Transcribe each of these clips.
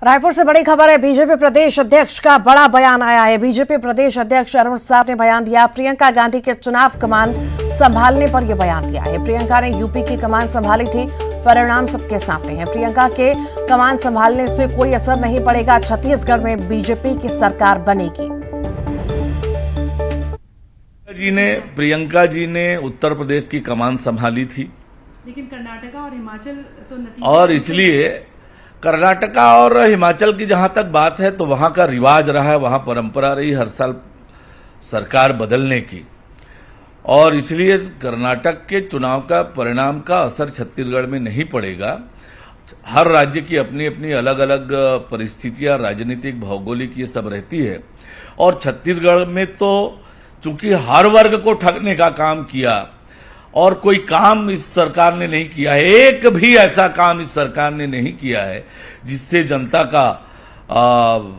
रायपुर से बड़ी खबर है। बीजेपी प्रदेश अध्यक्ष का बड़ा बयान आया है। बीजेपी प्रदेश अध्यक्ष अरुण साव ने बयान दिया। प्रियंका गांधी के चुनाव कमान संभालने पर यह बयान दिया है। प्रियंका ने यूपी की कमान संभाली थी, परिणाम सबके सामने है। प्रियंका के कमान संभालने से कोई असर नहीं पड़ेगा। छत्तीसगढ़ में बीजेपी की सरकार बनेगी। प्रियंका जी ने उत्तर प्रदेश की कमान संभाली थी, लेकिन कर्नाटक और हिमाचल तो और इसलिए कर्नाटका और हिमाचल की जहां तक बात है तो वहां का रिवाज रहा है, वहां परंपरा रही हर साल सरकार बदलने की, और इसलिए कर्नाटक के चुनाव का परिणाम का असर छत्तीसगढ़ में नहीं पड़ेगा। हर राज्य की अपनी अपनी अलग अलग परिस्थितियां, राजनीतिक, भौगोलिक ये सब रहती है, और छत्तीसगढ़ में तो चूंकि हर वर्ग को ठगने का काम किया और कोई काम इस सरकार ने नहीं किया है, एक भी ऐसा काम इस सरकार ने नहीं किया है जिससे जनता का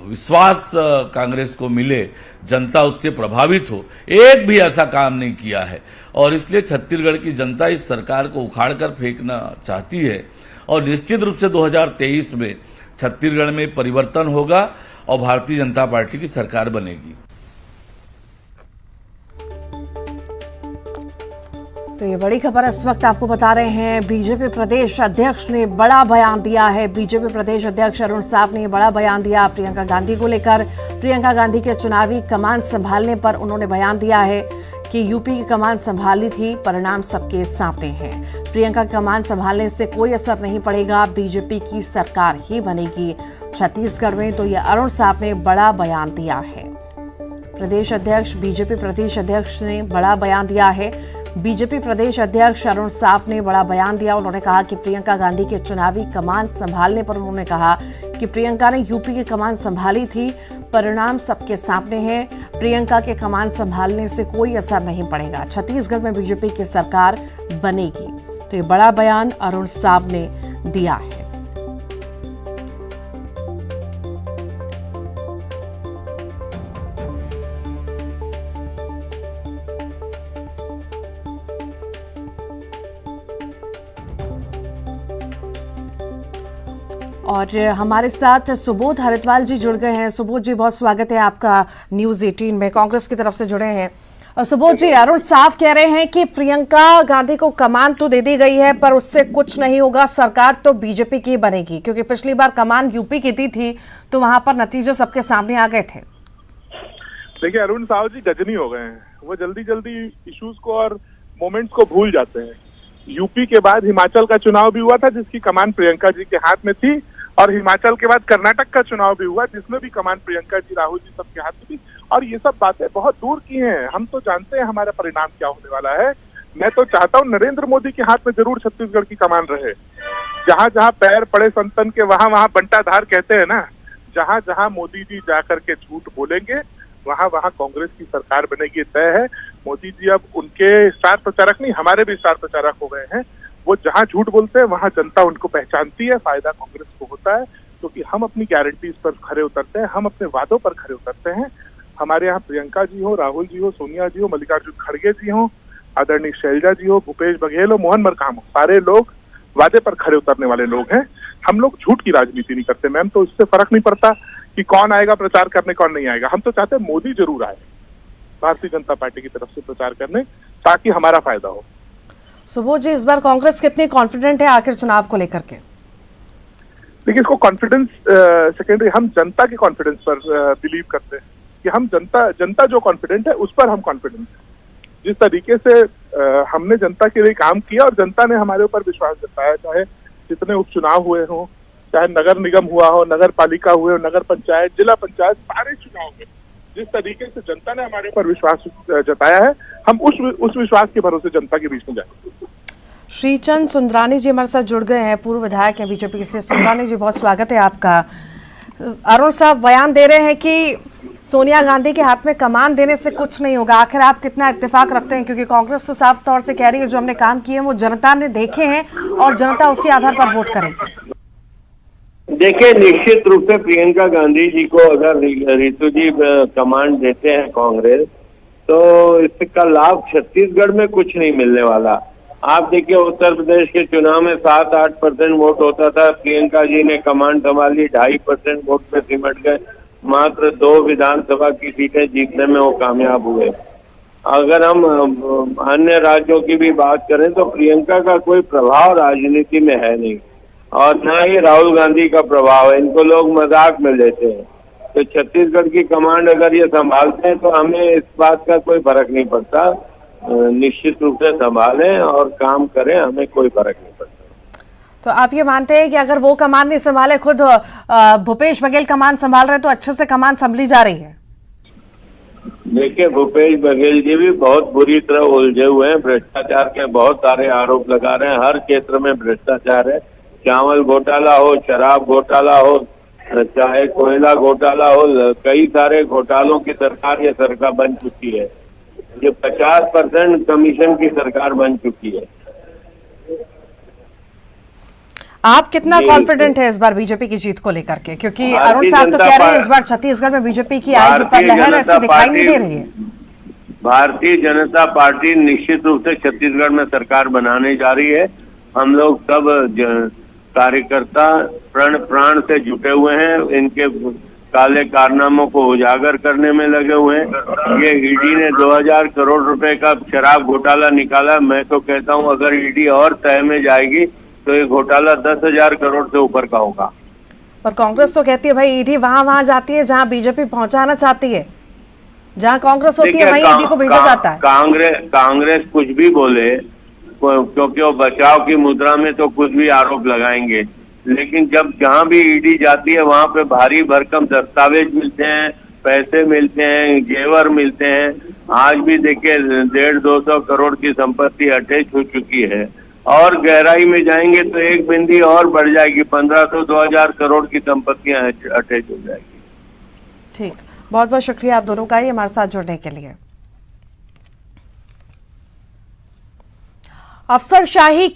विश्वास कांग्रेस को मिले, जनता उससे प्रभावित हो, एक भी ऐसा काम नहीं किया है। और इसलिए छत्तीसगढ़ की जनता इस सरकार को उखाड़ कर फेंकना चाहती है, और निश्चित रूप से 2023 में छत्तीसगढ़ में परिवर्तन होगा और भारतीय जनता पार्टी की सरकार बनेगी। तो ये बड़ी खबर इस वक्त आपको बता रहे हैं। बीजेपी प्रदेश अध्यक्ष ने बड़ा बयान दिया है। बीजेपी प्रदेश अध्यक्ष अरुण साव ने बड़ा बयान दिया प्रियंका गांधी को लेकर। प्रियंका गांधी के चुनावी कमान संभालने पर उन्होंने बयान दिया है कि यूपी की कमान संभाली थी, परिणाम सबके सामने हैं। प्रियंका की कमान संभालने से कोई असर नहीं पड़ेगा, बीजेपी की सरकार ही बनेगी छत्तीसगढ़ में। तो ये अरुण साव ने बड़ा बयान दिया है। प्रदेश अध्यक्ष, बीजेपी प्रदेश अध्यक्ष ने बड़ा बयान दिया है। बीजेपी प्रदेश अध्यक्ष अरुण साव ने बड़ा बयान दिया। उन्होंने कहा कि प्रियंका गांधी के चुनावी कमान संभालने पर उन्होंने कहा कि प्रियंका ने यूपी की कमान संभाली थी, परिणाम सबके सामने है। प्रियंका के कमान संभालने से कोई असर नहीं पड़ेगा, छत्तीसगढ़ में बीजेपी की सरकार बनेगी। तो ये बड़ा बयान अरुण साव ने दिया है। और हमारे साथ सुबोध हरिद्वाल जी जुड़ गए हैं। सुबोध जी, बहुत स्वागत है आपका न्यूज़ 18 में। कांग्रेस की तरफ से जुड़े हैं। सुबोध जी, अरुण साव कह रहे हैं कि प्रियंका गांधी को कमान तो दे दी गई है पर उससे कुछ नहीं होगा, सरकार तो बीजेपी की बनेगी, क्योंकि पिछली बार कमान यूपी की दी थी तो वहां पर नतीजे सबके सामने आ गए थे। देखिए, अरुण साव जी गजनी हो गए हैं। वो जल्दी जल्दी इश्यूज को और मोमेंट्स को भूल जाते हैं। यूपी के बाद हिमाचल का चुनाव भी हुआ था जिसकी कमान प्रियंका जी के हाथ में थी, और हिमाचल के बाद कर्नाटक का चुनाव भी हुआ जिसमें भी कमान प्रियंका जी, राहुल जी सबके हाथ में थी। और ये सब बातें बहुत दूर की हैं। हम तो जानते हैं हमारा परिणाम क्या होने वाला है। मैं तो चाहता हूँ नरेंद्र मोदी के हाथ में जरूर छत्तीसगढ़ की कमान रहे। जहां जहां पैर पड़े संतन के वहां वहां बंटाधार कहते हैं ना। जहां जहां मोदी जी जाकर के झूठ बोलेंगे वहां वहां कांग्रेस की सरकार बनेगी, तय है। मोदी जी अब उनके स्टार प्रचारक नहीं, हमारे भी स्टार प्रचारक हो गए हैं। वो जहां झूठ बोलते हैं वहां जनता उनको पहचानती है, फायदा कांग्रेस को होता है, क्योंकि हम अपनी गारंटीज पर खरे उतरते हैं, हम अपने वादों पर खरे उतरते हैं। हमारे यहाँ प्रियंका जी हो, राहुल जी हो, सोनिया जी हो, मल्लिकार्जुन खड़गे जी हो, आदरणीय शैलजा जी हो, भूपेश बघेल हो, मोहन मरकाम हो, सारे लोग वादे पर खरे उतरने वाले लोग हैं। हम लोग झूठ की राजनीति नहीं करते मैम, तो इससे फर्क नहीं पड़ता कि कौन आएगा प्रचार करने, कौन नहीं आएगा। हम तो चाहते हैं मोदी जरूर आए भारतीय जनता पार्टी की तरफ से प्रचार करने, ताकि हमारा फायदा हो। सुबोध जी, इस बार कांग्रेस कितनी कॉन्फिडेंट है आखिर चुनाव को लेकर के? देखिए, इसको कॉन्फिडेंस सेकेंडरी, हम जनता के कॉन्फिडेंस पर बिलीव करते हैं कि हम जनता जो कॉन्फिडेंट है उस पर हम कॉन्फिडेंट है। जिस तरीके से हमने जनता के लिए काम किया और जनता ने हमारे ऊपर विश्वास जताया, चाहे जितने उपचुनाव हुए हों, चाहे नगर निगम हुआ हो, नगर पालिका हुए हो, नगर पंचायत, जिला पंचायत, सारे चुनाव में जिस तरीके से जनता ने हमारे ऊपर विश्वास जताया है, हम उस विश्वास के भरोसे जनता के बीच में जाएंगे। श्रीचंद सुंदरानी जी हमारे साथ जुड़ गए हैं, पूर्व विधायक हैं बीजेपी से। सुंदरानी जी, बहुत स्वागत है आपका। अरुण साहब बयान दे रहे हैं कि सोनिया गांधी के हाथ में कमान देने से कुछ नहीं होगा। आखिर आप कितना इत्तेफाक रखते हैं, क्योंकि कांग्रेस तो साफ तौर से कह रही है जो हमने काम किए हैं वो जनता ने देखे हैं और जनता उसी आधार पर वोट करेगी। देखिए, निश्चित रूप से प्रियंका गांधी जी को अगर रितु जी कमांड देते हैं कांग्रेस, तो इसका लाभ छत्तीसगढ़ में कुछ नहीं मिलने वाला। आप देखिए उत्तर प्रदेश के चुनाव में 7-8% वोट होता था, प्रियंका जी ने कमान संभाली, 2.5% वोट पे सिमट गए, मात्र 2 विधानसभा की सीटें जीतने में वो कामयाब हुए। अगर हम अन्य राज्यों की भी बात करें तो प्रियंका का कोई प्रभाव राजनीति में है नहीं, और न ही राहुल गांधी का प्रभाव है, इनको लोग मजाक में लेते हैं। तो छत्तीसगढ़ की कमांड अगर ये संभालते हैं तो हमें इस बात का कोई फर्क नहीं पड़ता, निश्चित रूप से संभालें और काम करें, हमें कोई फर्क नहीं पड़ता। तो आप ये मानते हैं कि अगर वो कमान नहीं संभाले, खुद भूपेश बघेल कमान संभाल रहे हैं, तो अच्छे से कमान संभली जा रही है? देखिए भूपेश बघेल जी भी बहुत बुरी तरह उलझे हुए हैं, भ्रष्टाचार के बहुत सारे आरोप लगा रहे हैं, हर क्षेत्र में भ्रष्टाचार है, चावल घोटाला हो, शराब घोटाला हो, चाहे कोयला घोटाला हो, कई सारे घोटालों की सरकार ये सरकार बन चुकी है। ये 50% कमीशन की सरकार बन चुकी है। आप कितना कॉन्फिडेंट है इस बार बीजेपी की जीत को लेकर के? क्योंकि अरुण साहब तो कह रहे हैं इस बार छत्तीसगढ़ में बीजेपी की आएगी, पर लहर ऐसी दिखाई नहीं दे रही है। भारतीय जनता पार्टी निश्चित रूप से छत्तीसगढ़ में सरकार बनाने जा रही है। हम लोग सब कार्यकर्ता प्राण से जुटे हुए हैं, इनके काले कारनामों को उजागर करने में लगे हुए हैं। ये ईडी ने 2000 करोड़ रुपए का शराब घोटाला निकाला। मैं तो कहता हूं अगर ईडी और तय में जाएगी तो ये घोटाला 10,000 करोड़ से ऊपर का होगा। पर कांग्रेस तो कहती है भाई ईडी वहां जाती है जहां बीजेपी पहुंचाना चाहती है, जहां कांग्रेस होती है वहीं ईडी को भेजा जाता है। कांग्रेस कुछ भी बोले, क्योंकि वो बचाव की मुद्रा में तो कुछ भी आरोप लगाएंगे, लेकिन जब जहां भी ईडी जाती है वहां पे भारी भरकम दस्तावेज मिलते हैं, पैसे मिलते हैं, जेवर मिलते हैं। आज भी देखिए 150-200 करोड़ की संपत्ति अटैच हो चुकी है, और गहराई में जाएंगे तो एक बिंदी और बढ़ जाएगी, 1500-2000 करोड़ की संपत्तियां अटैच हो जाएगी। ठीक, बहुत बहुत शुक्रिया आप दोनों का ही हमारे साथ जुड़ने के लिए। अफसरशाही